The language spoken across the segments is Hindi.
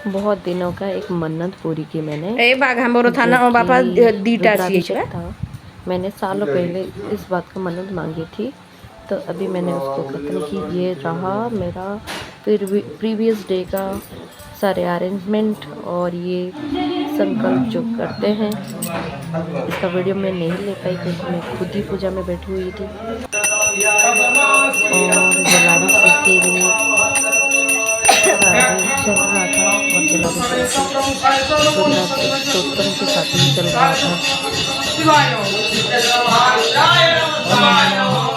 बहुत दिनों का एक मन्नत पूरी की मैंने, ए बाग हमरो थाना और बापा दीटा रुद्राभिषेक था। मैंने सालों पहले इस बात का मन्नत मांगी थी, तो अभी मैंने उसको खत्म की। ये रहा मेरा प्रीवियस डे का सारे अरेंजमेंट और ये संकल्प जो करते हैं। इसका वीडियो मैं नहीं ले पाई क्योंकि मैं खुद ही पूजा में बैठी हुई थी और जलाभिषेक के लिए कार्य चल रहा था और जलाभिषेक स्तोत्रम के साथ ही चल रहा था।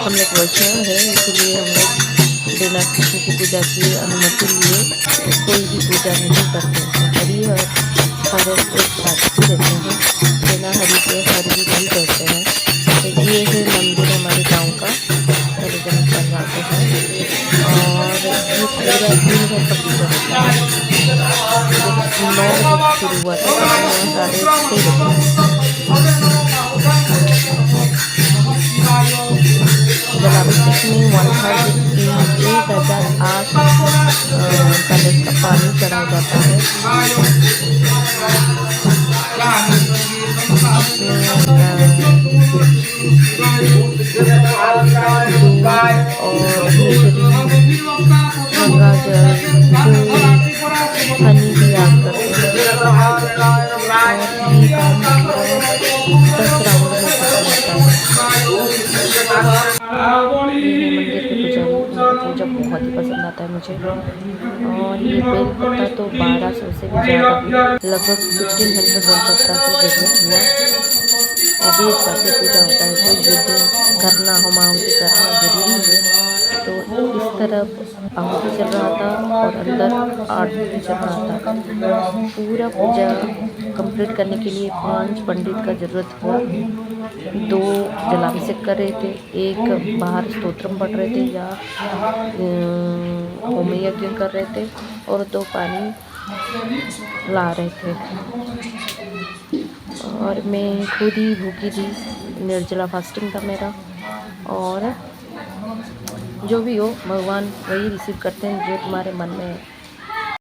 हम लोग वैष्णव है, इसलिए हम लोग बिना किसी की पूजा की अनुमति लिए कोई भी पूजा नहीं करते। हरि और हर एक साथ ही रहते हैं, बिना हरि के हर भी नहीं करते हैं। तो ये है मंदिर हमारे गांव का, मेरे जन्म पर जाते हैं और ये पूरा दिन भर का पूजा होता है। 9 बजे शुरू हुआ था, 9:30 जलाभिषेक में 1008 कलश का पानी चढ़ाया जाता है। और गंगा जल, हनी भी याद करते हैं और ये काम 10 राउंड में खत्म होता है। मंदिर के पुजारी, पूजा बहुत ही पसंद आता है मुझे। और ये बेल पत्ता तो 1200 से भी ज़्यादा, लगभग 1500 बेल पत्ता की जरूरत हुआ। अभी एक साथ पूजा होता है, तो युद्ध करना, होम आहुति करना जरूरी है। तो इस तरफ आहुति चल रहा था और अंदर आरती चल रहा था। पूरा पूजा कंप्लीट करने के लिए 5 पंडित का ज़रूरत हुआ। 2 जलाभिषेक कर रहे थे, एक बाहर स्तोत्रम पढ़ रहे थे या होम यज्ञ कर रहे थे और 2 पानी ला रहे थे। और मैं खुद ही भूखी थी, निर्जला फास्टिंग था मेरा। और जो भी हो, भगवान वही रिसीव करते हैं जो तुम्हारे मन में